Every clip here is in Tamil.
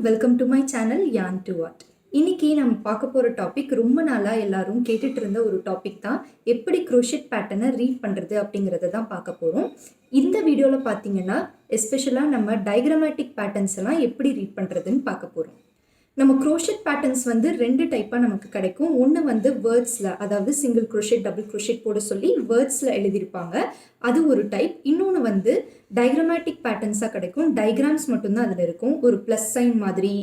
வெல்கம் டு மை சேனல் யான் டு வாட். இன்னைக்கு நம்ம பார்க்க போகிற டாபிக் ரொம்ப நாளாக எல்லாரும் கேட்டுட்டு இருந்த ஒரு டாபிக் தான். எப்படி க்ரோஷெட் பேட்டர்னை ரீட் பண்ணுறது அப்படிங்கிறத தான் பார்க்க போகிறோம். இந்த வீடியோவில் பார்த்தீங்கன்னா எஸ்பெஷலாக நம்ம டயக்ராமேட்டிக் பேட்டர்ன்ஸ் எல்லாம் எப்படி ரீட் பண்ணுறதுன்னு பார்க்க போகிறோம். நம்ம க்ரோஷெட் பேட்டர்ன்ஸ் வந்து ரெண்டு டைப்பாக நமக்கு கிடைக்கும். ஒன்று வந்து வேர்ட்ஸில், அதாவது சிங்கிள் க்ரோஷெட் டபுள் க்ரோஷெட் போட சொல்லி வேர்ட்ஸில் எழுதியிருப்பாங்க, அது ஒரு டைப். இன்னொன்று வந்து டயக்ராமேட்டிக் பேட்டர்ன்ஸாக கிடைக்கும். டயக்ராம்ஸ் மட்டும்தான் அதில் இருக்கும். ஒரு ப்ளஸ் சைன் மாதிரி,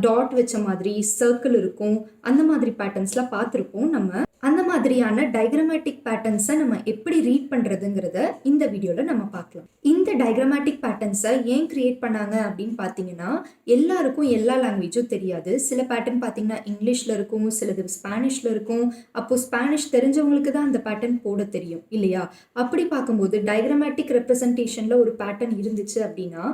டாட் வச்ச மாதிரி, சர்க்கிள் இருக்கும். அந்த மாதிரி பேட்டர்ன்ஸ்லாம் பார்த்துருப்போம் நம்ம. அந்த மாதிரியான டயக்ராமேட்டிக் பேட்டர்ன்ஸை நம்ம எப்படி ரீட் பண்ணுறதுங்கிறத இந்த வீடியோவில் நம்ம பார்க்கலாம். இந்த டயக்ராமேட்டிக் பேட்டர்ன்ஸை ஏன் கிரியேட் பண்ணாங்க அப்படின்னு பார்த்தீங்கன்னா, எல்லாருக்கும் எல்லா லாங்குவேஜும் தெரியாது. சில பேட்டர்ன் பார்த்தீங்கன்னா இங்கிலீஷில் இருக்கும், சிலது ஸ்பானிஷில் இருக்கும். அப்போது ஸ்பானிஷ் தெரிஞ்சவங்களுக்கு தான் அந்த பேட்டர்ன் போட தெரியும் இல்லையா? அப்படி பார்க்கும்போது டயக்ராமேட்டிக் ரெப்ரசன்டேஷனில் ஒரு பேட்டர்ன் இருந்துச்சு அப்படின்னா,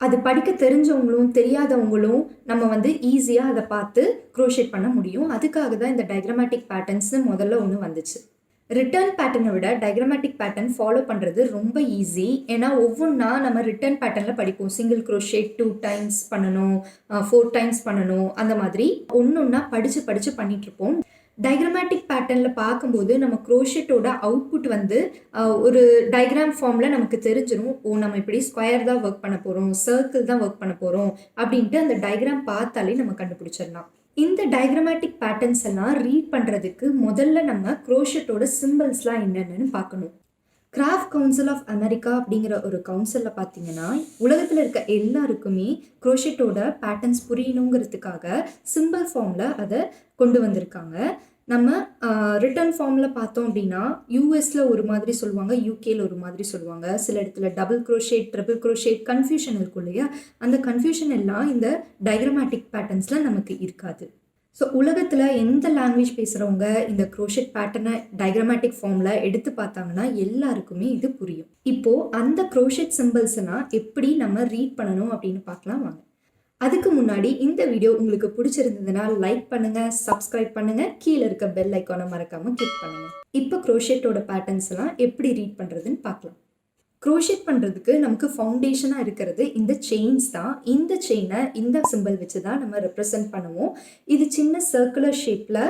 அது படிக்க தெரிஞ்சவங்களும் தெரியாதவங்களும் நம்ம வந்து ஈஸியாக அதை பார்த்து க்ரோஷேட் பண்ண முடியும். அதுக்காக தான் இந்த டயக்ராமேட்டிக் பேட்டர்ன்ஸ்னு முதல்ல ஒன்று வந்துச்சு. ரிட்டர்ன் பேட்டர்னை விட டயக்ராமேட்டிக் பேட்டர்ன் ஃபாலோ பண்ணுறது ரொம்ப ஈஸி. ஏன்னா ஒவ்வொன்றா நம்ம ரிட்டர்ன் பேட்டர்னில் படிப்போம். சிங்கிள் க்ரோஷேட் 2 டைம்ஸ் பண்ணணும், 4 டைம்ஸ் பண்ணணும், அந்த மாதிரி ஒன்றா படித்து பண்ணிகிட்ருப்போம். டயக்ராமேட்டிக் பேட்டர்னில் பார்க்கும்போது நம்ம க்ரோஷெட்டோட அவுட்புட் வந்து ஒரு டயக்ராம் ஃபார்மில் நமக்கு தெரிஞ்சிடும். நம்ம இப்படி ஸ்கொயர் தான் ஒர்க் பண்ண போகிறோம், சர்க்கிள் தான் ஒர்க் பண்ண போகிறோம் அப்படின்ட்டு அந்த டயக்ராம் பார்த்தாலே நம்ம கண்டுபிடிச்சிடலாம். இந்த டயக்ராமேட்டிக் பேட்டர்ன்ஸ் எல்லாம் ரீட் பண்ணுறதுக்கு முதல்ல நம்ம க்ரோஷெட்டோட சிம்பிள்ஸ்லாம் என்னென்னு பார்க்கணும். கிராஃப்ட் கவுன்சில் ஆஃப் அமெரிக்கா அப்படிங்கிற ஒரு கவுன்சிலில் பார்த்தீங்கன்னா, உலகத்தில் இருக்க எல்லாருக்குமே க்ரோஷெட்டோட பேட்டர்ன்ஸ் புரியணுங்கிறதுக்காக சிம்பிள் ஃபார்மில் அதை கொண்டு வந்திருக்காங்க. நம்ம ரிட்டர்ன் ஃபார்மில் பார்த்தோம் அப்படின்னா யூஎஸில் ஒரு மாதிரி சொல்லுவாங்க, யூகேல ஒரு மாதிரி சொல்லுவாங்க. சில இடத்துல double crochet, triple crochet confusion இருக்கும் இல்லையா? அந்த கன்ஃபியூஷன் எல்லாம் இந்த டயக்ராமேட்டிக் பேட்டர்ன்ஸில் நமக்கு இருக்காது. ஸோ உலகத்தில் எந்த லாங்குவேஜ் பேசுகிறவங்க இந்த க்ரோஷெட் பேட்டர்னை டயக்ராமேட்டிக் ஃபார்மில் எடுத்து பார்த்தாங்கன்னா எல்லாருக்குமே இது புரியும். இப்போது அந்த க்ரோஷெட் சிம்பிள்ஸ்னால் எப்படி நம்ம ரீட் பண்ணணும் அப்படின்னு பார்க்கலாம் வாங்க. அதுக்கு முன்னாடி இந்த வீடியோ உங்களுக்கு பிடிச்சிருந்ததுன்னா லைக் பண்ணுங்கள், சப்ஸ்கிரைப் பண்ணுங்கள், கீழே இருக்க பெல் ஐக்கானை மறக்காமல் கிளிக் பண்ணுங்கள். இப்போ க்ரோஷெட்டோட பேட்டர்ன்ஸ் எல்லாம் எப்படி ரீட் பண்ணுறதுன்னு பார்க்கலாம். க்ரோஷெட் பண்ணுறதுக்கு நமக்கு ஃபவுண்டேஷனாக இருக்கிறது இந்த செயின்ஸ் தான். இந்த செயினை இந்த சிம்பிள் வச்சு தான் நம்ம ரெப்ரசன்ட் பண்ணுவோம். இது சின்ன சர்க்குலர் ஷேப்பில்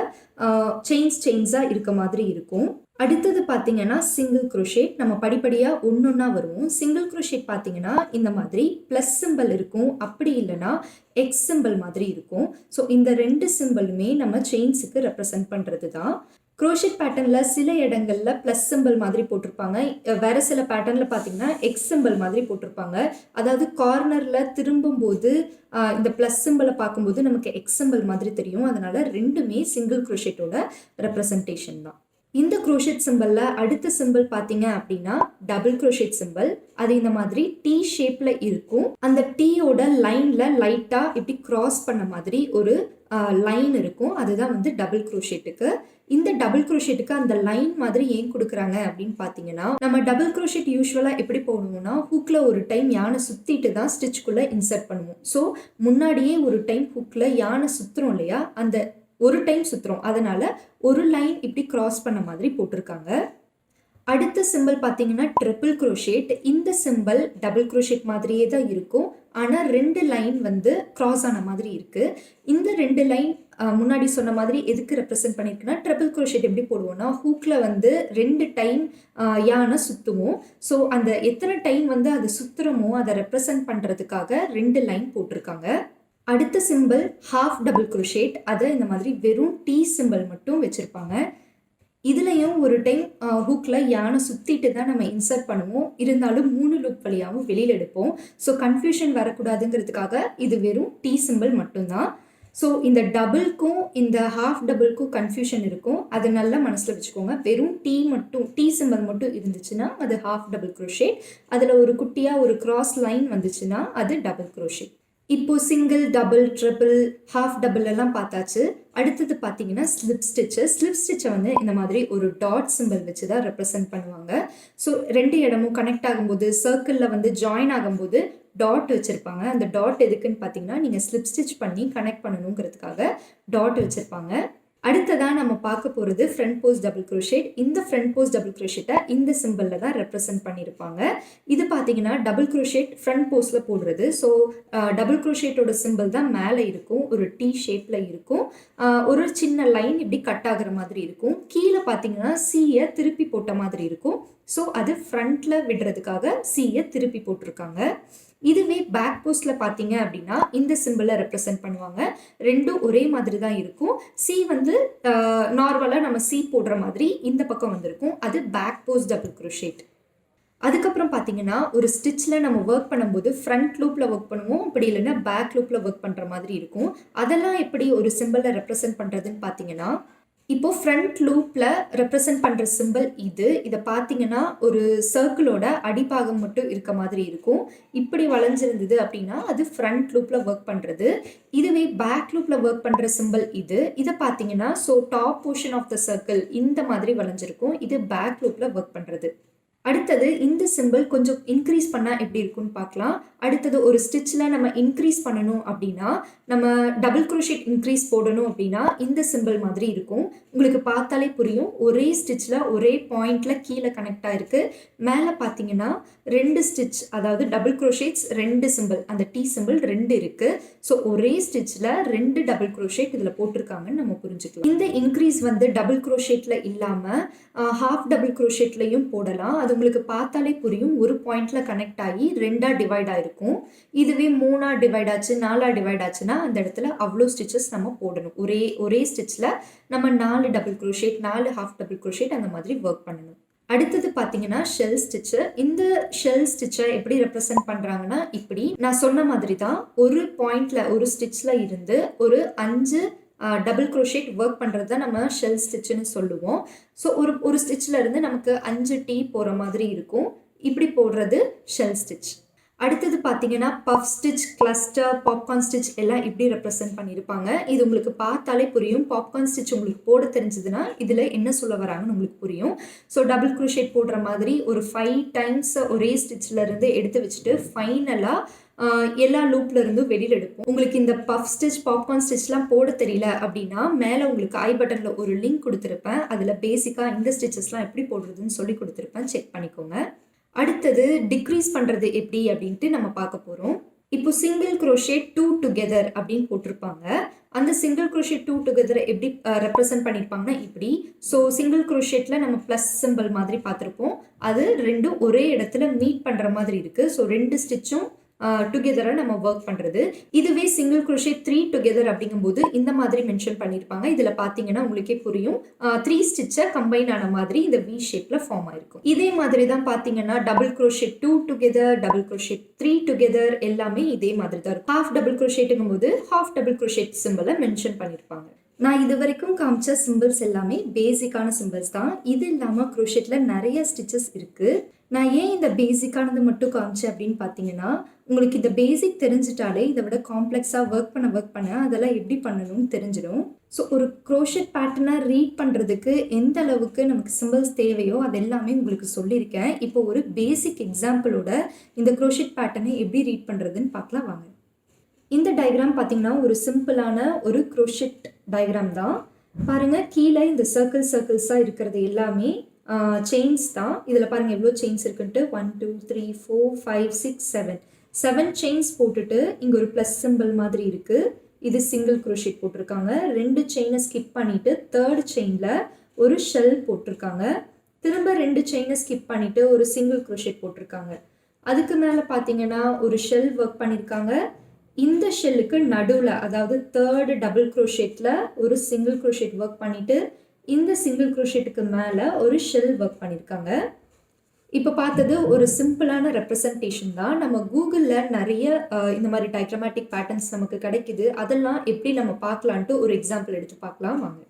செயின்ஸாக இருக்க மாதிரி இருக்கும். அடுத்தது பார்த்தீங்கன்னா சிங்கிள் க்ரோஷேட். நம்ம படிப்படியாக ஒன்றா வருவோம். சிங்கிள் க்ரோஷேட் பார்த்தீங்கன்னா இந்த மாதிரி ப்ளஸ் சிம்பிள் இருக்கும், அப்படி இல்லைன்னா எக்ஸ் சிம்பிள் மாதிரி இருக்கும். ஸோ இந்த ரெண்டு சிம்பிளுமே நம்ம செயின்ஸுக்கு ரெப்ரசன்ட் பண்ணுறது தான். க்ரோஷெட் பேட்டர்னில் சில இடங்களில் ப்ளஸ் சிம்பிள் மாதிரி போட்டிருப்பாங்க, வேறு சில பேட்டர்னில் பார்த்தீங்கன்னா எக்ஸ் சிம்பிள் மாதிரி போட்டிருப்பாங்க. அதாவது கார்னரில் திரும்பும்போது இந்த ப்ளஸ் சிம்பிளை பார்க்கும்போது நமக்கு எக்ஸ் சிம்பிள் மாதிரி தெரியும். அதனால் ரெண்டுமே சிங்கிள் க்ரோஷெட்டோட ரெப்ரசன்டேஷன் தான். இந்த க்ரோஷெட் சிம்பிளில் அடுத்த சிம்பிள் பார்த்தீங்க அப்படின்னா டபுள் க்ரோஷெட் சிம்பிள். அது இந்த மாதிரி டீ ஷேப்பில் இருக்கும். அந்த டீயோட லைனில் லைட்டாக இப்படி கிராஸ் பண்ண மாதிரி ஒரு லைன் இருக்கும். அதுதான் வந்து டபுள் க்ரோஷெட்டுக்கு. இந்த டபுள் க்ரோஷெட்டுக்கு அந்த லைன் மாதிரி ஏன் கொடுக்குறாங்க அப்படின்னு பார்த்தீங்கன்னா, நம்ம டபுள் க்ரோஷெட் யூஸ்வலாக எப்படி போடுவோம்னா ஹூக்கில் ஒரு டைம் யானை சுற்றிட்டு தான் ஸ்டிச்சுக்குள்ளே இன்சர்ட் பண்ணுவோம். ஸோ முன்னாடியே ஒரு டைம் ஹூக்கில் யானை சுற்றுறோம் இல்லையா, அந்த ஒரு டைம் சுற்றுறோம், அதனால் ஒரு லைன் இப்படி கிராஸ் பண்ண மாதிரி போட்டிருக்காங்க. அடுத்த சிம்பிள் பார்த்தீங்கன்னா ட்ரிபிள் க்ரோஷேட். இந்த சிம்பிள் டபுள் க்ரோஷேட் மாதிரியே தான் இருக்கும், ஆனால் 2 லைன் வந்து கிராஸ் ஆன மாதிரி இருக்குது. இந்த 2 லைன் முன்னாடி சொன்ன மாதிரி எதுக்கு ரெப்ரசென்ட் பண்ணியிருக்குன்னா, ட்ரிபிள் க்ரோஷேட் எப்படி போடுவோம்னா ஹூக்கில் வந்து 2 டைம் யானை சுற்றுவோம். ஸோ அந்த எத்தனை டைம் வந்து அது சுற்றுறோமோ அதை ரெப்ரசென்ட் பண்ணுறதுக்காக 2 லைன் போட்டிருக்காங்க. அடுத்த சிம்பிள் ஹாஃப் டபுள் க்ரோஷேட். அதை இந்த மாதிரி வெறும் டீ சிம்பிள் மட்டும் வச்சுருப்பாங்க. இதுலேயும் ஒரு டைம் ஹூக்கில் யானை சுற்றிட்டு தான் நம்ம இன்சர்ட் பண்ணுவோம். இருந்தாலும் 3 லூப் வழியாகவும் வெளியில் எடுப்போம். ஸோ கன்ஃபியூஷன் வரக்கூடாதுங்கிறதுக்காக இது வெறும் டீ சிம்பிள் மட்டும்தான். ஸோ இந்த டபுள்க்கும் இந்த ஹாஃப் டபுள்க்கும் கன்ஃபியூஷன் இருக்கும், அது நல்லா மனசில் வச்சுக்கோங்க. வெறும் டீ சிம்பிள் மட்டும் இருந்துச்சுன்னா அது ஹாஃப் டபுள் க்ரோஷேட். அதில் ஒரு குட்டியாக ஒரு கிராஸ் லைன் வந்துச்சுன்னா அது டபுள் க்ரோஷேட். இப்போது single, double, triple, half double எல்லாம் பார்த்தாச்சு. அடுத்தது பார்த்தீங்கன்னா ஸ்லிப் ஸ்டிச்சு. ஸ்லிப் ஸ்டிச்சை வந்து இந்த மாதிரி ஒரு டாட் சிம்பிள் வச்சு தான் ரெப்ரசன்ட் பண்ணுவாங்க. ஸோ 2 இடமும் கனெக்ட் ஆகும்போது சர்க்கிளில் வந்து ஜாயின் ஆகும்போது டாட் வச்சுருப்பாங்க. அந்த டாட் எதுக்குன்னு பார்த்தீங்கன்னா நீங்கள் ஸ்லிப் ஸ்டிச் பண்ணி கனெக்ட் பண்ணணுங்கிறதுக்காக டாட் வச்சுருப்பாங்க. அடுத்ததா நம்ம பார்க்க போகிறது ஃப்ரண்ட் போஸ்ட் டபுள் க்ரோஷேட். இந்த ஃப்ரண்ட் போஸ்ட் டபுள் க்ரோஷேட்டை இந்த சிம்பிளில் தான் ரெப்ரசென்ட் பண்ணியிருப்பாங்க. இது பார்த்தீங்கன்னா டபுள் க்ரோஷேட் ஃப்ரண்ட் போஸ்ட்டில் போடுறது. ஸோ டபுள் க்ரோஷேட்டோட சிம்பிள் தான் மேலே இருக்கும், ஒரு டி ஷேப்பில் இருக்கும். ஒரு சின்ன லைன் இப்படி கட் ஆகிற மாதிரி இருக்கும். கீழே பார்த்தீங்கன்னா சீயை திருப்பி போட்ட மாதிரி இருக்கும். ஸோ அது ஃப்ரண்ட்டில் விடுறதுக்காக சீயை திருப்பி போட்டிருக்காங்க. இதுவே பேக் போஸ்ட்டில் பார்த்தீங்க அப்படின்னா இந்த சிம்பிளை ரெப்ரசென்ட் பண்ணுவாங்க. ரெண்டும் ஒரே மாதிரி தான் இருக்கும். சி வந்து நார்மலாக நம்ம சி போடுற மாதிரி இந்த பக்கம் வந்திருக்கும். அது பேக் போஸ்ட் டபுள் க்ரோஷேட். அதுக்கப்புறம் பார்த்தீங்கன்னா ஒரு ஸ்டிச்சில் நம்ம ஒர்க் பண்ணும்போது ஃப்ரண்ட் லூப்பில் ஒர்க் பண்ணுவோம், அப்படி இல்லைன்னா பேக் லூப்பில் ஒர்க் பண்ணுற மாதிரி இருக்கும். அதெல்லாம் எப்படி ஒரு சிம்பிளை ரெப்ரசென்ட் பண்ணுறதுன்னு பார்த்தீங்கன்னா, இப்போ ஃப்ரண்ட் லூப்பில் ரெப்ரசென்ட் பண்ணுற சிம்பிள் இதை பார்த்தீங்கன்னா ஒரு சர்க்கிளோட அடிப்பாகம் மட்டும் இருக்க மாதிரி இருக்கும். இப்படி வளைஞ்சிருந்தது அப்படின்னா அது ஃப்ரண்ட் லூப்பில் ஒர்க் பண்ணுறது. இதுவே பேக் லூப்பில் ஒர்க் பண்ணுற சிம்பிள் இதை பார்த்தீங்கன்னா so top portion of the circle இந்த மாதிரி வளைஞ்சிருக்கும். இது பேக் லூப்பில் ஒர்க் பண்ணுறது. அடுத்தது இந்த சிம்பிள் கொஞ்சம் இன்க்ரீஸ் பண்ணால் எப்படி இருக்குன்னு பார்க்கலாம். அடுத்தது ஒரு ஸ்டிச்சில் நம்ம இன்க்ரீஸ் பண்ணணும் அப்படின்னா, நம்ம டபுள் க்ரோஷேட் இன்க்ரீஸ் போடணும் அப்படின்னா இந்த சிம்பிள் மாதிரி இருக்கும். உங்களுக்கு பார்த்தாலே புரியும். ஒரே ஸ்டிச்சில் ஒரே பாயிண்டில் கீழே கனெக்ட் ஆகிருக்கு. மேலே பார்த்தீங்கன்னா 2 ஸ்டிச், அதாவது டபுள் க்ரோஷேட்ஸ் 2 சிம்பிள், அந்த டி சிம்பிள் 2 இருக்குது. ஸோ ஒரே ஸ்டிச்சில் 2 டபுள் க்ரோஷேட் இதில் போட்டிருக்காங்கன்னு நம்ம புரிஞ்சுக்கலாம். இந்த இன்க்ரீஸ் வந்து டபுள் க்ரோஷேட்டில் இல்லாமல் ஹாஃப் டபுள் க்ரோஷேட்லையும் போடலாம். அது உங்களுக்கு பார்த்தாலே புரியும். ஒரு பாயிண்டில் கனெக்ட் ஆகி 2ஆக டிவைட் ஆகிருக்கும். இதுவே 3ஆக டிவைட் ஆச்சு, 4ஆக டிவைட் ஆச்சுன்னா அந்த இடத்துல அவ்வளோ ஸ்டிச்சஸ் நம்ம போடணும். ஒரே ஸ்டிச்சில் நம்ம 4 double crochet, 4 half double crochet அந்த மாதிரி ஒர்க் பண்ணணும். அடுத்தது பார்த்தீங்கன்னா ஷெல் ஸ்டிச்சு. இந்த ஷெல் ஸ்டிச்சை எப்படி ரெப்ரசென்ட் பண்ணுறாங்கன்னா, இப்படி நான் சொன்ன மாதிரி தான் ஒரு பாயிண்டில் ஒரு ஸ்டிச்சில் இருந்து ஒரு 5 டபுள் க்ரோஷேட் ஒர்க் பண்ணுறது தான் நம்ம ஷெல் ஸ்டிச்சுன்னு சொல்லுவோம். ஸோ ஒரு ஸ்டிச்சில் இருந்து நமக்கு 5 டீ போகிற மாதிரி இருக்கும். இப்படி போடுறது ஷெல் ஸ்டிச். அடுத்தது பார்த்தீங்கன்னா puff stitch, cluster, popcorn stitch எல்லாம் இப்படி ரெப்ரசென்ட் பண்ணியிருப்பாங்க. இது உங்களுக்கு பார்த்தாலே புரியும். பாப்கார்ன் ஸ்டிச் உங்களுக்கு போட தெரிஞ்சதுன்னா இதில் என்ன சொல்ல வராங்கன்னு உங்களுக்கு புரியும். ஸோ டபுள் க்ரோஷேட் போடுற மாதிரி ஒரு 5 டைம்ஸ் ஒரே ஸ்டிச்சில் இருந்து எடுத்து வச்சுட்டு ஃபைனலாக எல்லா லூப்ல இருந்தும் வெளியில் எடுப்போம். உங்களுக்கு இந்த பஃப் ஸ்டிச், பாப்கார்ன் ஸ்டிச்லாம் போட தெரியல அப்படின்னா மேலே உங்களுக்கு ஐ பட்டனில் ஒரு லிங்க் கொடுத்துருப்பேன். அதில் பேசிக்காக இந்த ஸ்டிச்சஸ்லாம் எப்படி போடுறதுன்னு சொல்லி கொடுத்துருப்பேன், செக் பண்ணிக்கோங்க. அடுத்தது டிக்ரீஸ் பண்ணுறது எப்படி அப்படின்ட்டு நம்ம பார்க்க போகிறோம். இப்போ சிங்கிள் க்ரோஷேட் 2 டுகெதர் அப்படின்னு போட்டிருப்பாங்க. அந்த சிங்கிள் க்ரோஷேட் 2 டுகெதர் எப்படி ரெப்ரசென்ட் பண்ணியிருப்பாங்கன்னா இப்படி. ஸோ சிங்கிள் க்ரோஷேட்டில் நம்ம ப்ளஸ் சிம்பிள் மாதிரி பார்த்துருப்போம். அது ரெண்டும் ஒரே இடத்துல மீட் பண்ணுற மாதிரி இருக்குது. ஸோ 2 ஸ்டிச்சும் டுகெதராக நம்ம ஒர்க் பண்ணுறது. இதுவே சிங்கிள் க்ரோஷேட் 3 டுகெதர் அப்படிங்கும்போது இந்த மாதிரி மென்ஷன் பண்ணியிருப்பாங்க. இதில் பார்த்தீங்கன்னா உங்களுக்கே புரியும். 3 ஸ்டிச்சை கம்பைன் ஆன மாதிரி இந்த வி ஷேப்பில் ஃபார்ம் ஆயிருக்கும். இதே மாதிரி தான் பார்த்தீங்கன்னா double crochet 2 together, double crochet 3 together எல்லாமே இதே மாதிரி தான் இருக்கும். ஹாஃப் டபுள் க்ரோஷேட்டுங்கும் போது ஹாஃப் டபுள் க்ரோஷேட் சிம்பிளை மென்ஷன் பண்ணியிருப்பாங்க. நான் இது வரைக்கும் காமிச்ச சிம்பிள்ஸ் எல்லாமே பேசிக்கான சிம்பிள்ஸ் தான். இது இல்லாமல் க்ரோஷேட்டில் நிறைய ஸ்டிச்சஸ் இருக்குது. நான் ஏன் இந்த பேசிக்கானது மட்டும் காமிச்சேன் அப்படின்னு பார்த்தீங்கன்னா, உங்களுக்கு இந்த பேசிக் தெரிஞ்சிட்டாலே இதை விட காம்ப்ளெக்ஸாக ஒர்க் பண்ண அதெல்லாம் எப்படி பண்ணணும்னு தெரிஞ்சிடும். ஸோ ஒரு க்ரோஷேட் பேட்டர்னை ரீட் பண்ணுறதுக்கு எந்த அளவுக்கு நமக்கு சிம்பிள்ஸ் தேவையோ அது எல்லாமே உங்களுக்கு சொல்லியிருக்கேன். இப்போ ஒரு பேசிக் எக்ஸாம்பிளோட இந்த க்ரோஷேட் பேட்டர்னை எப்படி ரீட் பண்ணுறதுன்னு பார்க்கலாம் வாங்க. இந்த டயக்ராம் பார்த்தீங்கன்னா ஒரு சிம்பிளான ஒரு க்ரோஷேட் டயக்ராம் தான். பாருங்கள், கீழே இந்த சர்க்கிள்ஸாக இருக்கிறது எல்லாமே செயின்ஸ் தான். இதில் பாருங்கள் எவ்வளோ செயின்ஸ் இருக்குன்ட்டு 1 2 3 4 5 6 7 செயின்ஸ் போட்டுட்டு இங்கே ஒரு ப்ளஸ் சிம்பிள் மாதிரி இருக்குது. இது சிங்கிள் க்ரோஷேட் போட்டிருக்காங்க. 2 செயினை ஸ்கிப் பண்ணிவிட்டு 3rd செயினில் ஒரு ஷெல் போட்டிருக்காங்க. திரும்ப 2 செயினை ஸ்கிப் பண்ணிவிட்டு ஒரு சிங்கிள் க்ரோஷேட் போட்டிருக்காங்க. அதுக்கு மேலே பார்த்தீங்கன்னா ஒரு ஷெல் ஒர்க் பண்ணியிருக்காங்க. இந்த ஷெல்லுக்கு நடுவில், அதாவது 3rd டபுள் க்ரோஷேட்டில் ஒரு சிங்கிள் க்ரோஷேட் ஒர்க் பண்ணிவிட்டு இந்த சிங்கிள் க்ரோஷேட்டுக்கு மேலே ஒரு ஷெல் ஒர்க் பண்ணியிருக்காங்க. இப்போ பார்த்தது ஒரு சிம்பிளான ரெப்ரசன்டேஷன் தான். நம்ம கூகுளில் நிறைய இந்த மாதிரி டயக்ராமேட்டிக் பேட்டர்ன்ஸ் நமக்கு கிடைக்குது. அதெல்லாம் எப்படி நம்ம பார்க்கலான்ட்டு ஒரு எக்ஸாம்பிள் எடுத்து பார்க்கலாம் வாங்க.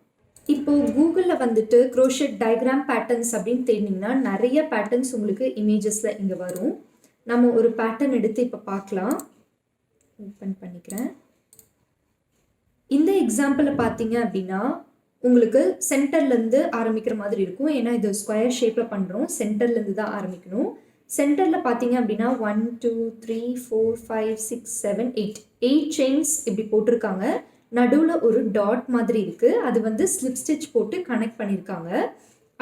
இப்போது கூகுளில் வந்துட்டு க்ரோஷேட் டயக்ராம் பேட்டர்ன்ஸ் அப்படின்னு தேடினீங்கன்னா நிறைய பேட்டர்ன்ஸ் உங்களுக்கு இமேஜஸில் இங்கே வரும். நம்ம ஒரு பேட்டர்ன் எடுத்து இப்போ பார்க்கலாம். ஓப்பன் பண்ணிக்கிறேன். இந்த எக்ஸாம்பிளை பார்த்தீங்க அப்படின்னா உங்களுக்கு சென்டர்லேருந்து ஆரம்பிக்கிற மாதிரி இருக்கும். ஏன்னா இது ஸ்கொயர் ஷேப்பில் பண்ணுறோம், சென்டர்லேருந்து தான் ஆரம்பிக்கணும். சென்டரில் பார்த்தீங்க அப்படின்னா 1 2 3 4 5 6 7 8 செயின்ஸ் இப்படி போட்டிருக்காங்க. நடுவில் ஒரு டாட் மாதிரி இருக்குது, அது வந்து ஸ்லிப் ஸ்டிச் போட்டு கனெக்ட் பண்ணியிருக்காங்க.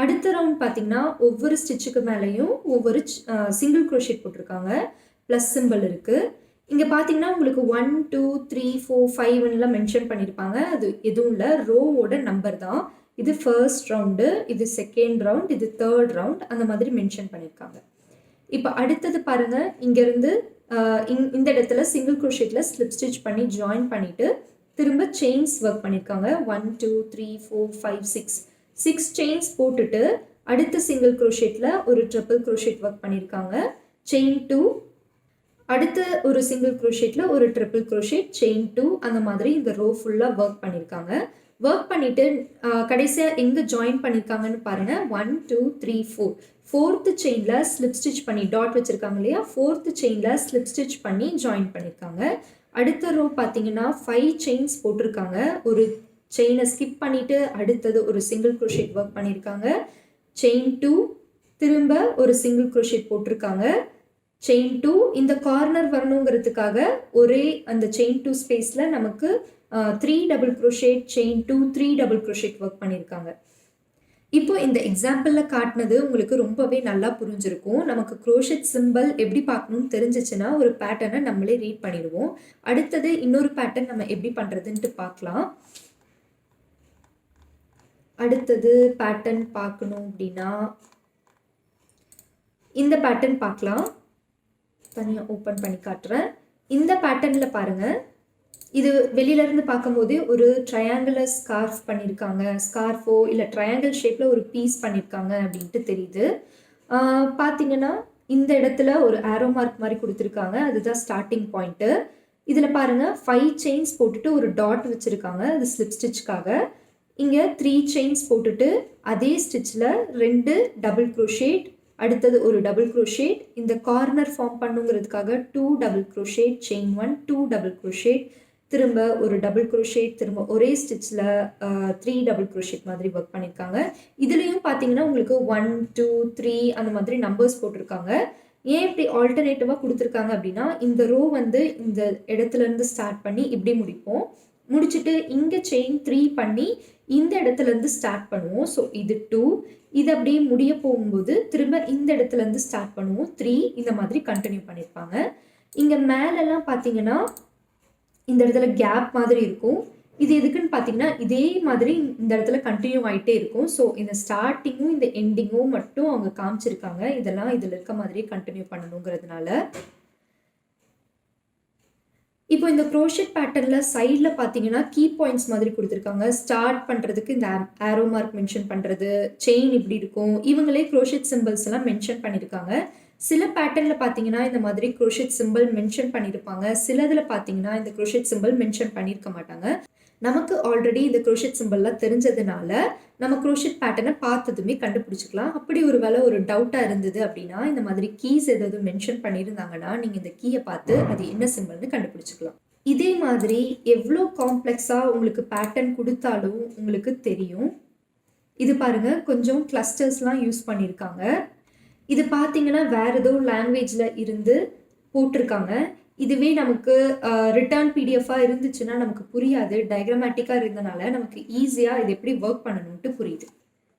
அடுத்த ரவுண்ட் பார்த்தீங்கன்னா ஒவ்வொரு ஸ்டிச்சுக்கு மேலேயும் ஒவ்வொரு சிங்கிள் க்ரோஷெட் போட்டிருக்காங்க, ப்ளஸ் சிம்பிள் இருக்குது. இங்கே பார்த்தீங்கன்னா உங்களுக்கு 1 2 3 4 5ன்னுலாம் மென்ஷன் பண்ணியிருப்பாங்க, அது எதுவும் இல்லை, ரோவோட நம்பர் தான். இது ஃபர்ஸ்ட் ரவுண்டு, இது செகண்ட் ரவுண்ட், இது தேர்ட் ரவுண்ட், அந்த மாதிரி மென்ஷன் பண்ணியிருக்காங்க. இப்போ அடுத்தது பாருங்கள், இங்கேருந்து இந்த இடத்துல சிங்கிள் க்ரோஷெட்டில் ஸ்லிப் ஸ்டிச் பண்ணி ஜாயின் பண்ணிவிட்டு திரும்ப செயின்ஸ் ஒர்க் பண்ணியிருக்காங்க. 1 2 3 4 5 6 செயின்ஸ் போட்டுட்டு அடுத்த சிங்கிள் க்ரோஷெட்டில் ஒரு ட்ரிபிள் க்ரோஷெட் ஒர்க் பண்ணியிருக்காங்க. செயின் 2, அடுத்த ஒரு சிங்கிள் க்ரோஷெட்டில் ஒரு ட்ரிபிள் க்ரோஷெட், செயின் 2, அந்த மாதிரி இந்த ரோ ஃபுல்லாக ஒர்க் பண்ணியிருக்காங்க. ஒர்க் பண்ணிவிட்டு கடைசியாக எங்கே ஜாயின் பண்ணியிருக்காங்கன்னு பாருங்கள். 1 2 3 4 ஃபோர்த்து செயினில் ஸ்லிப் ஸ்டிச் பண்ணி டாட் வச்சுருக்காங்க இல்லையா, ஃபோர்த்து செயினில் ஸ்லிப் ஸ்டிச் பண்ணி ஜாயின் பண்ணியிருக்காங்க. அடுத்த ரோ பார்த்தீங்கன்னா 5 செயின்ஸ் போட்டிருக்காங்க, ஒரு செயினை ஸ்கிப் பண்ணிவிட்டு அடுத்தது ஒரு சிங்கிள் க்ரோஷெட் ஒர்க் பண்ணியிருக்காங்க. செயின் 2, திரும்ப ஒரு சிங்கிள் க்ரோஷெட் போட்டிருக்காங்க. செயின் 2, இந்த கார்னர் வரணுங்கிறதுக்காக ஒரே அந்த செயின் 2 ஸ்பேஸில் நமக்கு 3 double crochet, chain 2 3 double crochet work பண்ணியிருக்காங்க. இப்போ இந்த எக்ஸாம்பிளில் காட்டினது உங்களுக்கு ரொம்பவே நல்லா புரிஞ்சிருக்கும். நமக்கு க்ரோஷெட் சிம்பிள் எப்படி பார்க்கணும்னு தெரிஞ்சிச்சுன்னா ஒரு பேட்டர்னை நம்மளே ரீட் பண்ணிடுவோம். அடுத்தது இன்னொரு பேட்டர்ன் நம்ம எப்படி பண்ணுறதுன்ட்டு பார்க்கலாம். அடுத்தது பேட்டர்ன் பார்க்கணும் அப்படின்னா இந்த பேட்டர்ன் பார்க்கலாம். தனியாக ஓப்பன் பண்ணி காட்டுறேன். இந்த பேட்டர்னில் பாருங்கள், இது வெளியிலேருந்து பார்க்கும்போது ஒரு ட்ரையாங்குலர் ஸ்கார்ஃப் பண்ணியிருக்காங்க, ஸ்கார்ஃபோ இல்லை ட்ரையாங்கிள் ஷேப்பில் ஒரு பீஸ் பண்ணியிருக்காங்க அப்படின்ட்டு தெரியுது. பார்த்தீங்கன்னா இந்த இடத்துல ஒரு ஆரோ மார்க் மாதிரி கொடுத்துருக்காங்க, அதுதான் ஸ்டார்டிங் பாயிண்ட்டு. இதில் பாருங்கள் 5 செயின்ஸ் போட்டுட்டு ஒரு டாட் வச்சுருக்காங்க, அது ஸ்லிப் ஸ்டிச்சுக்காக. இங்கே 3 செயின்ஸ் போட்டுட்டு அதே ஸ்டிச்சில் 2 டபுள் க்ரோஷேட், அடுத்தது ஒரு டபுள் க்ரோஷேட், இந்த கார்னர் ஃபார்ம் பண்ணுங்கிறதுக்காக 2 double crochet, chain 1 2 double crochet, திரும்ப ஒரு டபுள் க்ரோஷேட், திரும்ப ஒரே ஸ்டிச்சில் 3 டபுள் க்ரோஷேட் மாதிரி ஒர்க் பண்ணியிருக்காங்க. இதுலேயும் பார்த்தீங்கன்னா உங்களுக்கு 1 2 3 அந்த மாதிரி நம்பர்ஸ் போட்டிருக்காங்க. ஏன் இப்படி ஆல்டர்னேட்டிவாக கொடுத்துருக்காங்க அப்படின்னா, இந்த ரோ வந்து இந்த இடத்துலேருந்து ஸ்டார்ட் பண்ணி இப்படி முடிப்போம், முடிச்சுட்டு இங்கே செயின் 3 பண்ணி இந்த இடத்துலேருந்து ஸ்டார்ட் பண்ணுவோம். ஸோ இது 2, இது அப்படியே முடிய போகும்போது திரும்ப இந்த இடத்துலேருந்து ஸ்டார்ட் பண்ணுவோம் 3, இந்த மாதிரி கண்டினியூ பண்ணியிருப்பாங்க. இங்கே மேலெல்லாம் பார்த்தீங்கன்னா இந்த இடத்துல கேப் மாதிரி இருக்கும். இது எதுக்குன்னு பார்த்தீங்கன்னா இதே மாதிரி இந்த இடத்துல கண்டினியூ ஆகிட்டே இருக்கும். ஸோ இந்த ஸ்டார்டிங்கும் இந்த எண்டிங்கும் மட்டும் அவங்க காமிச்சிருக்காங்க, இதெல்லாம் இதில் இருக்க மாதிரியே கண்டினியூ பண்ணணுங்கிறதுனால. இப்போ இந்த க்ரோஷெட் பேட்டர்னில் சைடில் பார்த்தீங்கன்னா கீ பாயிண்ட்ஸ் மாதிரி கொடுத்துருக்காங்க. ஸ்டார்ட் பண்ணுறதுக்கு இந்த ஆரோ மார்க் மென்ஷன் பண்ணுறது, செயின் இப்படி இருக்கும், இவங்களே க்ரோஷெட் சிம்பிள்ஸ் எல்லாம் மென்ஷன் பண்ணியிருக்காங்க. சில பேட்டர்னில் பார்த்தீங்கன்னா இந்த மாதிரி க்ரோஷெட் சிம்பிள் மென்ஷன் பண்ணியிருப்பாங்க, சிலதில் பார்த்தீங்கன்னா இந்த க்ரோஷெட் சிம்பிள் மென்ஷன் பண்ணியிருக்க மாட்டாங்க. நமக்கு ஆல்ரெடி இந்த க்ரோஷெட் சிம்பிள்லாம் தெரிஞ்சதுனால நம்ம க்ரோஷெட் பேட்டர்னை பார்த்ததுமே கண்டுபிடிச்சிக்கலாம். அப்படி ஒரு வேளை ஒரு டவுட்டாக இருந்தது அப்படின்னா இந்த மாதிரி கீஸ் ஏதாவது மென்ஷன் பண்ணியிருந்தாங்கன்னா நீங்கள் இந்த கீயை பார்த்து அது என்ன சிம்பிள்னு கண்டுபிடிச்சிக்கலாம். இதே மாதிரி எவ்வளோ காம்ப்ளெக்ஸாக உங்களுக்கு பேட்டர்ன் கொடுத்தாலும் உங்களுக்கு தெரியும். இது பாருங்கள், கொஞ்சம் கிளஸ்டர்ஸ்லாம் யூஸ் பண்ணியிருக்காங்க. இது பார்த்தீங்கன்னா வேறு ஏதோ லாங்குவேஜில் இருந்து போட்டிருக்காங்க. இதுவே நமக்கு ரிட்டர்ன் பிடிஎஃபாக இருந்துச்சுன்னா நமக்கு புரியாது, டயக்ராமேட்டிக்காக இருந்தனால நமக்கு ஈஸியாக இது எப்படி ஒர்க் பண்ணணும்ட்டு புரியுது.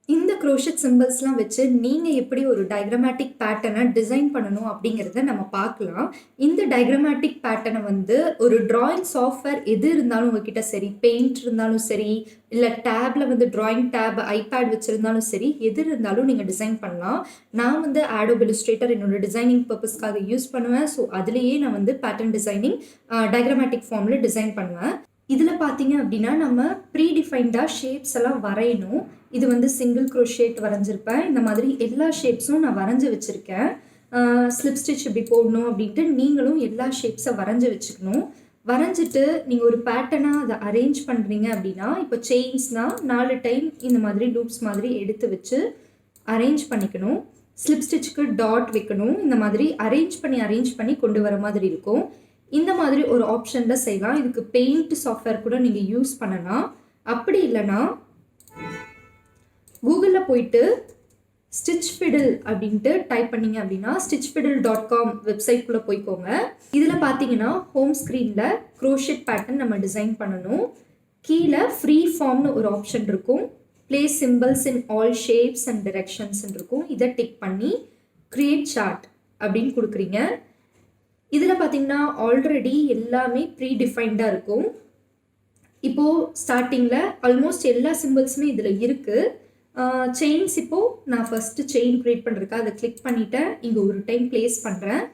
இந்த க்ரோஷெட் சிம்பிள்ஸ்லாம் வச்சு நீங்கள் எப்படி ஒரு டயக்ராமேட்டிக் பேட்டர்னை டிசைன் பண்ணணும் அப்படிங்கிறத நம்ம பார்க்கலாம். இந்த டயக்ராமேட்டிக் பேட்டர்னை வந்து ஒரு டிராயிங் சாஃப்ட்வேர் எது இருந்தாலும் உங்ககிட்ட சரி, பெயிண்ட் இருந்தாலும் சரி, இல்லை டேப்பில் வந்து டிராயிங் டேப், ஐபேட் வச்சுருந்தாலும் சரி, எது இருந்தாலும் நீங்கள் டிசைன் பண்ணலாம். நான் வந்து ஆடோப் இல்லுஸ்ட்ரேட்டர் என்னோட டிசைனிங் பர்பஸ்க்காக யூஸ் பண்ணுவேன். ஸோ அதுலேயே நான் வந்து பேட்டர்ன் டிசைனிங் டயக்ராமேட்டிக் ஃபார்மில் டிசைன் பண்ணுவேன். இதில் பார்த்தீங்க அப்படின்னா நம்ம ப்ரீடிஃபைன்டாக ஷேப்ஸ் எல்லாம் வரையணும். இது வந்து சிங்கிள் க்ரோஷேட் வரைஞ்சிருப்பேன், இந்த மாதிரி எல்லா ஷேப்ஸும் நான் வரைஞ்சி வச்சுருக்கேன். ஸ்லிப் ஸ்டிச் இப்படி போடணும் அப்படின்ட்டு நீங்களும் எல்லா ஷேப்ஸை வரைஞ்சி வச்சுக்கணும். வரைஞ்சிட்டு நீங்கள் ஒரு பேட்டர்னாக அதை அரேஞ்ச் பண்ணுறீங்க அப்படின்னா, இப்போ செயின்ஸ்னால் 4 டைம் இந்த மாதிரி லூப்ஸ் மாதிரி எடுத்து வச்சு அரேஞ்ச் பண்ணிக்கணும். ஸ்லிப் ஸ்டிச்சுக்கு டாட் வைக்கணும். இந்த மாதிரி அரேஞ்ச் பண்ணி கொண்டு வர மாதிரி இருக்கும். இந்த மாதிரி ஒரு ஆப்ஷனில் செய்யலாம். இதுக்கு பெயிண்ட் சாஃப்ட்வேர் கூட நீங்கள் யூஸ் பண்ணலாம். அப்படி இல்லைன்னா கூகுளில் போயிட்டு ஸ்டிச் ஃபிடில் அப்படின்ட்டு டைப் பண்ணிங்க அப்படின்னா stitchfiddle.com வெப்சைட்குள்ளே போய்க்கோங்க. இதில் பார்த்தீங்கன்னா ஹோம் ஸ்க்ரீனில் க்ரோஷெட் பேட்டர்ன் நம்ம டிசைன் பண்ணணும். கீழே ஃப்ரீ ஃபார்ம்னு ஒரு ஆப்ஷன் இருக்கும். Place symbols in all shapes and directions இருக்கும். இதை டிக் பண்ணி கிரியேட் சார்ட் அப்படின்னு கொடுக்குறீங்க. இதில் பார்த்தீங்கன்னா ஆல்ரெடி எல்லாமே ப்ரீ டிஃபைன்டாக இருக்கும். இப்போது ஸ்டார்டிங்கில் ஆல்மோஸ்ட் எல்லா சிம்பிள்ஸுமே இதில் இருக்குது. செயின்ஸ் இப்போது நான் ஃபஸ்ட்டு செயின் க்ரியேட் பண்ணுறதுக்கு அதை கிளிக் பண்ணிவிட்டேன். இங்கே ஒரு டைம் ப்ளேஸ் பண்ணுறேன்.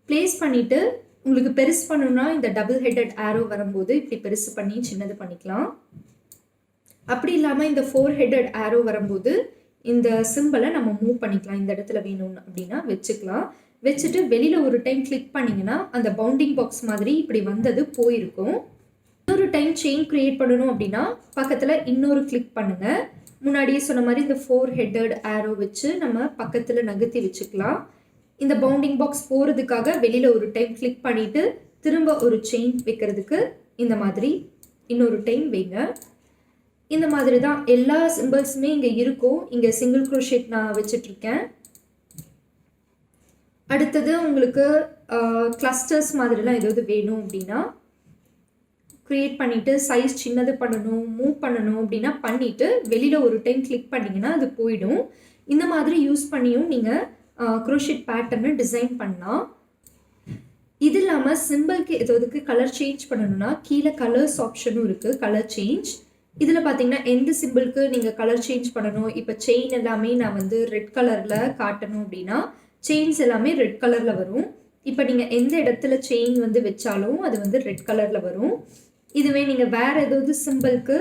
ப்ளேஸ் பண்ணிவிட்டு உங்களுக்கு பெருசு பண்ணணும்னா இந்த டபுள் ஹெட்டட் ஆரோ வரும்போது இப்படி பெருசு பண்ணி சின்னது பண்ணிக்கலாம். அப்படி இல்லாமல் இந்த 4 ஹெட்டட் ஆரோ வரும்போது இந்த சிம்பிளை நம்ம மூவ் பண்ணிக்கலாம். இந்த இடத்துல வேணும்னு அப்படின்னா வச்சுக்கலாம். வச்சுட்டு வெளியில் ஒரு டைம் கிளிக் பண்ணிங்கன்னா அந்த பவுண்டிங் பாக்ஸ் மாதிரி இப்படி வந்தது போயிருக்கும். இன்னொரு டைம் செயின் க்ரியேட் பண்ணணும் அப்படின்னா பக்கத்தில் இன்னொரு கிளிக் பண்ணுங்கள். முன்னாடியே சொன்ன மாதிரி இந்த 4 ஹெட்டட் ஆரோ வச்சு நம்ம பக்கத்தில் நகர்த்தி வச்சுக்கலாம். இந்த பவுண்டிங் பாக்ஸ் போகிறதுக்காக வெளியில் ஒரு டைம் கிளிக் பண்ணிவிட்டு திரும்ப ஒரு செயின் வைக்கிறதுக்கு இந்த மாதிரி இன்னொரு டைம் வைங்க. இந்த மாதிரி தான் எல்லா சிம்பிள்ஸுமே இங்கே இருக்கும். இங்கே சிங்கிள் க்ரோஷேட் நான் வச்சிட்ருக்கேன். அடுத்தது உங்களுக்கு கிளஸ்டர்ஸ் மாதிரிலாம் ஏதாவது வேணும் அப்படின்னா க்ரியேட் பண்ணிவிட்டு சைஸ் சின்னது பண்ணணும், மூவ் பண்ணணும் அப்படின்னா பண்ணிவிட்டு வெளியில் ஒரு டைம் கிளிக் பண்ணிங்கன்னா அது போயிடும். இந்த மாதிரி யூஸ் பண்ணியும் நீங்கள் க்ரோஷேட் பேட்டர்னை டிசைன் பண்ணலாம். இது இல்லாமல் சிம்பிளுக்கு எதுக்கு கலர் சேஞ்ச் பண்ணணும்னா கீழே கலர்ஸ் ஆப்ஷனும் இருக்குது, கலர் சேஞ்ச். இதில் பார்த்தீங்கன்னா எந்த சிம்பிளுக்கு நீங்கள் கலர் சேஞ்ச் பண்ணணும். இப்போ செயின் எல்லாமே நான் வந்து ரெட் கலரில் காட்டணும் அப்படின்னா செயின்ஸ் எல்லாமே ரெட் கலரில் வரும். இப்போ நீங்கள் எந்த இடத்துல செயின் வந்து வச்சாலும் அது வந்து ரெட் கலரில் வரும். இதுவே நீங்கள் வேறு ஏதாவது சிம்பிளுக்கு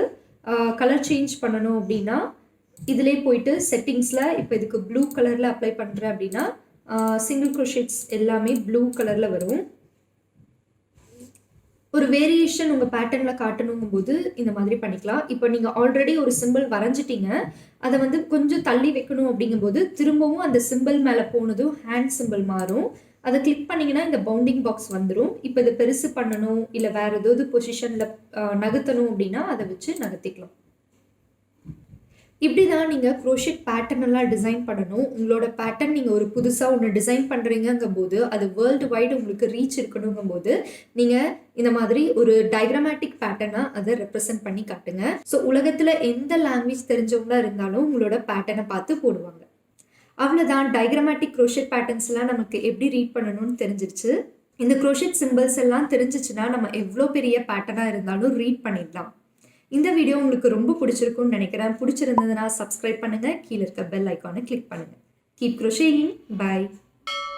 கலர் சேஞ்ச் பண்ணணும் அப்படின்னா இதிலே போயிட்டு செட்டிங்ஸில் இப்போ இதுக்கு ப்ளூ கலரில் அப்ளை பண்ணுறேன் அப்படின்னா சிங்கிள் க்ரோஷேட்ஸ் எல்லாமே ப்ளூ கலரில் வரும். ஒரு வேரியேஷன் உங்கள் பேட்டர்னில் காட்டணுங்கும் போது இந்த மாதிரி பண்ணிக்கலாம். இப்போ நீங்கள் ஆல்ரெடி ஒரு சிம்பிள் வரைஞ்சிட்டீங்க, அதை வந்து கொஞ்சம் தள்ளி வைக்கணும் அப்படிங்கும்போது திரும்பவும் அந்த சிம்பிள் மேலே போனதும் ஹேண்ட் சிம்பிள் மாறும். அதை கிளிக் பண்ணிங்கன்னா இந்த பவுண்டிங் பாக்ஸ் வந்துடும். இப்போ இதை பெருசு பண்ணணும் இல்லை வேறு ஏதாவது பொசிஷனில் நகர்த்தணும் அப்படின்னா அதை வச்சு நகர்த்திக்கலாம். இப்படி தான் நீங்கள் க்ரோஷேட் பேட்டர்ன் எல்லாம் டிசைன் பண்ணணும். உங்களோட பேட்டர்ன் நீங்கள் ஒரு புதுசாக ஒன்று டிசைன் பண்ணுறீங்கும் போது அது வேர்ல்டு வைடு உங்களுக்கு ரீச் இருக்கணுங்கும் போது நீங்கள் இந்த மாதிரி ஒரு டயக்ராமேட்டிக் பேட்டர்னாக அதை ரெப்ரசென்ட் பண்ணி காட்டுங்க. ஸோ உலகத்தில் எந்த லாங்குவேஜ் தெரிஞ்சவங்களா இருந்தாலும் உங்களோட பேட்டர்னை பார்த்து போடுவாங்க. அவ்வளோதான், டயக்ராமேட்டிக் க்ரோஷேட் பேட்டர்ன்ஸ்லாம் நமக்கு எப்படி ரீட் பண்ணணும்னு தெரிஞ்சிருச்சு. இந்த க்ரோஷேட் சிம்பிள்ஸ் எல்லாம் தெரிஞ்சிச்சுன்னா நம்ம எவ்வளோ பெரிய பேட்டர்னாக இருந்தாலும் ரீட் பண்ணிடலாம். இந்த வீடியோ உங்களுக்கு ரொம்ப பிடிச்சிருக்கும்னு நினைக்கிறேன். பிடிச்சிருந்ததுன்னா சப்ஸ்கிரைப் பண்ணுங்கள், கீழே இருக்க பெல் ஐக்கானை கிளிக் பண்ணுங்கள். கீப் க்ரோஷேயிங். பை.